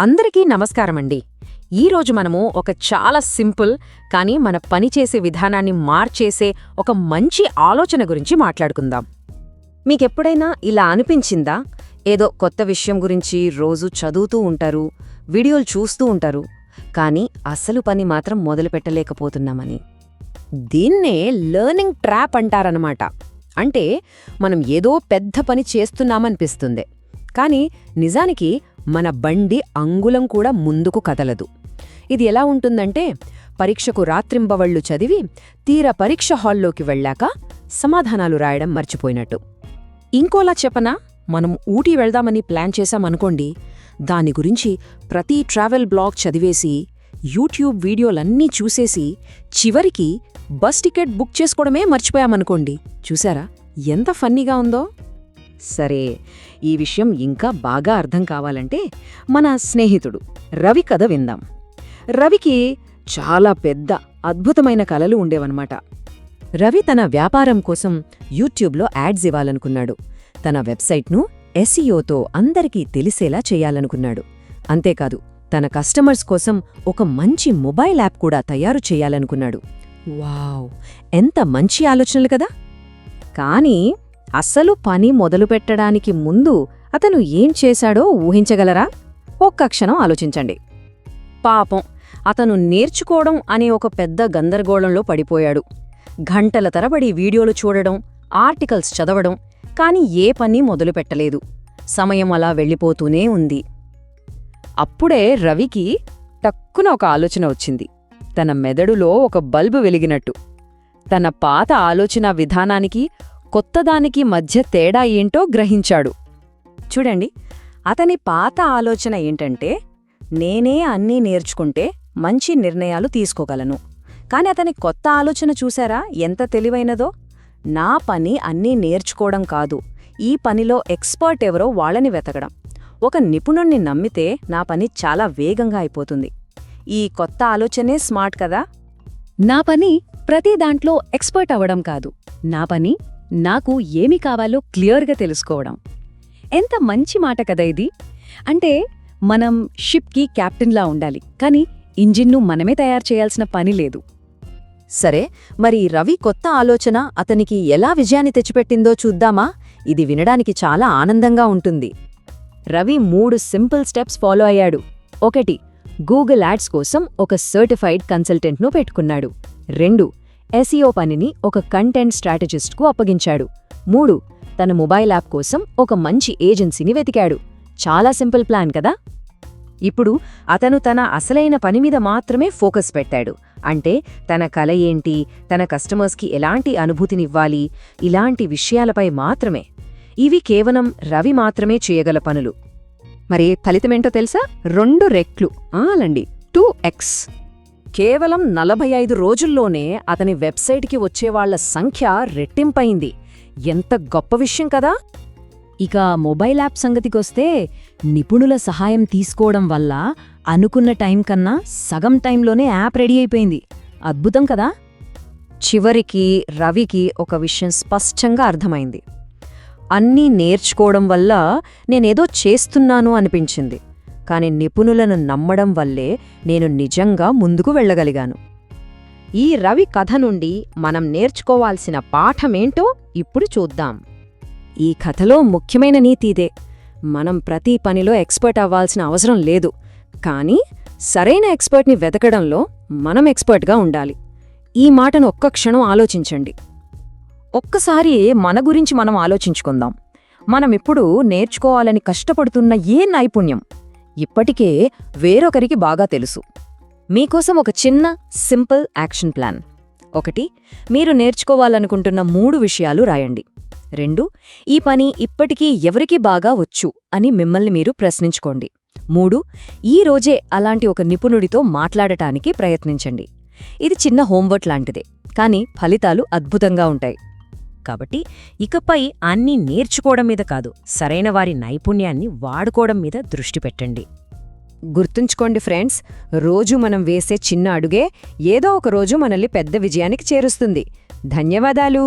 అందరికీ నమస్కారమండి. ఈరోజు మనము ఒక చాలా సింపుల్ కానీ మన పనిచేసే విధానాన్ని మార్చేసే ఒక మంచి ఆలోచన గురించి మాట్లాడుకుందాం. మీకెప్పుడైనా ఇలా అనిపించిందా? ఏదో కొత్త విషయం గురించి రోజు చదువుతూ ఉంటారు, వీడియోలు చూస్తూ ఉంటారు, కానీ అసలు పని మాత్రం మొదలుపెట్టలేకపోతున్నామని. దీన్నే లెర్నింగ్ ట్రాప్ అంటారన్నమాట. అంటే మనం ఏదో పెద్ద పని చేస్తున్నామనిపిస్తుంది, కానీ నిజానికి మన బండి అంగుళం కూడా ముందుకు కదలదు. ఇది ఎలా ఉంటుందంటే, పరీక్షకు రాత్రింబవళ్లు చదివి తీరా పరీక్ష హాల్లోకి వెళ్ళాక సమాధానాలు రాయడం మర్చిపోయినట్టు. ఇంకోలా చెప్పనా, మనం ఊటీ వెళ్దామని ప్లాన్ చేశామనుకోండి, దాని గురించి ప్రతి ట్రావెల్ బ్లాగ్ చదివేసి యూట్యూబ్ వీడియోలన్నీ చూసేసి చివరికి బస్ టికెట్ బుక్ చేసుకోవడమే మర్చిపోయామనుకోండి. చూసారా ఎంత ఫన్నీగా ఉందో? సరే, ఈ విషయం ఇంకా బాగా అర్థం కావాలంటే మన స్నేహితుడు రవి కథ విందాం. రవికి చాలా పెద్ద అద్భుతమైన కలలు ఉండేవన్నమాట. రవి తన వ్యాపారం కోసం యూట్యూబ్లో యాడ్స్ ఇవ్వాలనుకున్నాడు. తన వెబ్సైట్ను ఎస్ఈఓతో అందరికీ తెలిసేలా చేయాలనుకున్నాడు. అంతేకాదు, తన కస్టమర్స్ కోసం ఒక మంచి మొబైల్ యాప్ కూడా తయారు చేయాలనుకున్నాడు. వావ్, ఎంత మంచి ఆలోచనలు కదా! కానీ అస్సలు పని మొదలుపెట్టడానికి ముందు అతను ఏం చేశాడో ఊహించగలరా? ఒక్క క్షణం ఆలోచించండి. పాపం, అతను నేర్చుకోవడం అనే ఒక పెద్ద గందరగోళంలో పడిపోయాడు. గంటల తరబడి వీడియోలు చూడడం, ఆర్టికల్స్ చదవడం, కాని ఏ పని మొదలుపెట్టలేదు. సమయం అలా వెళ్ళిపోతూనే ఉంది. అప్పుడే రవికి టక్కున ఒక ఆలోచన వచ్చింది. తన మెదడులో ఒక బల్బు వెలిగినట్టు. తన పాత ఆలోచన విధానానికి కొత్తదానికి మధ్య తేడా ఏంటో గ్రహించాడు. చూడండి, అతని పాత ఆలోచన ఏంటంటే, నేనే అన్నీ నేర్చుకుంటే మంచి నిర్ణయాలు తీసుకోగలను. కాని అతని కొత్త ఆలోచన చూశారా ఎంత తెలివైనదో? నా పని అన్నీ నేర్చుకోవడం కాదు, ఈ పనిలో ఎక్స్పర్ట్ ఎవరో వాళ్ళని వెతకడం. ఒక నిపుణుణ్ణి నమ్మితే నా పని చాలా వేగంగా అయిపోతుంది. ఈ కొత్త ఆలోచనే స్మార్ట్ కదా! నా పని ప్రతి దాంట్లో ఎక్స్పర్ట్ అవ్వడం కాదు, నా పని నాకు ఏమి కావాలో క్లియర్గా తెలుసుకోవడం. ఎంత మంచి మాట కదా ఇది! అంటే మనం షిప్కి కెప్టెన్లా ఉండాలి, కానీ ఇంజిన్ను మనమే తయారు చేయాల్సిన పని లేదు. సరే, మరి రవి కొత్త ఆలోచన అతనికి ఎలా విజయాన్ని తెచ్చిపెట్టిందో చూద్దామా? ఇది వినడానికి చాలా ఆనందంగా ఉంటుంది. రవి 3 సింపుల్ స్టెప్స్ ఫాలో అయ్యాడు. 1. గూగుల్ యాడ్స్ కోసం ఒక సర్టిఫైడ్ కన్సల్టెంట్ను పెట్టుకున్నాడు. 2. ఎస్ఈఓ పనిని ఒక కంటెంట్ స్ట్రాటజిస్ట్కు అప్పగించాడు. 3. తన మొబైల్ యాప్ కోసం ఒక మంచి ఏజెన్సీని వెతికాడు. చాలా సింపుల్ ప్లాన్ కదా! ఇప్పుడు అతను తన అసలైన పనిమీద మాత్రమే ఫోకస్ పెట్టాడు. అంటే తన కల ఏంటి, తన కస్టమర్స్కి ఎలాంటి అనుభూతినివ్వాలి, ఇలాంటి విషయాలపై మాత్రమే. ఇవి కేవలం రవి మాత్రమే చేయగల పనులు. మరి ఫలితమేంటో తెలుసా? 2 రెట్లు, అలాండి 2x. కేవలం 45 రోజుల్లోనే అతని వెబ్సైట్కి వచ్చేవాళ్ల సంఖ్య రెట్టింపయింది. ఎంత గొప్ప విషయం కదా! ఇక మొబైల్ యాప్ సంగతికొస్తే, నిపుణుల సహాయం తీసుకోవడం వల్ల అనుకున్న టైం కన్నా సగం టైంలోనే యాప్ రెడీ అయిపోయింది. అద్భుతం కదా! చివరికి రవికి ఒక విషయం స్పష్టంగా అర్థమైంది. అన్నీ నేర్చుకోవడం వల్ల నేనేదో చేస్తున్నాను అనిపించింది, కాని నిపుణులను నమ్మడం వల్లే నేను నిజంగా ముందుకు వెళ్ళగలిగాను. ఈ రవి కథ నుండి మనం నేర్చుకోవాల్సిన పాఠమేంటో ఇప్పుడు చూద్దాం. ఈ కథలో ముఖ్యమైన నీతి ఇదే: మనం ప్రతి పనిలో ఎక్స్పర్ట్ అవ్వాల్సిన అవసరం లేదు, కానీ సరైన ఎక్స్పర్ట్ని వెతకడంలో మనం ఎక్స్పర్ట్గా ఉండాలి. ఈ మాటను ఒక్క క్షణం ఆలోచించండి. ఒక్కసారి మన గురించి మనం ఆలోచించుకుందాం. మనమిప్పుడు నేర్చుకోవాలని కష్టపడుతున్న ఏ నైపుణ్యం ఇప్పటికే వేరొకరికి బాగా తెలుసు. మీకోసం ఒక చిన్న సింపుల్ యాక్షన్ ప్లాన్. 1. మీరు నేర్చుకోవాలనుకుంటున్న 3 విషయాలు రాయండి. 2. ఈ పని ఇప్పటికీ ఎవరికి బాగా వచ్చు అని మిమ్మల్ని మీరు ప్రశ్నించుకోండి. 3. ఈ రోజే అలాంటి ఒక నిపుణుడితో మాట్లాడటానికి ప్రయత్నించండి. ఇది చిన్న హోంవర్క్ లాంటిదే, కానీ ఫలితాలు అద్భుతంగా ఉంటాయి. కాబట్టి ఇకపై అన్నీ నేర్చుకోవడం మీద కాదు, సరైన వారి నైపుణ్యాన్ని వాడుకోవడం మీద దృష్టి పెట్టండి. గుర్తుంచుకోండి ఫ్రెండ్స్, రోజు మనం వేసే చిన్న అడుగే ఏదో ఒక రోజు మనల్ని పెద్ద విజయానికి చేరుస్తుంది. ధన్యవాదాలు.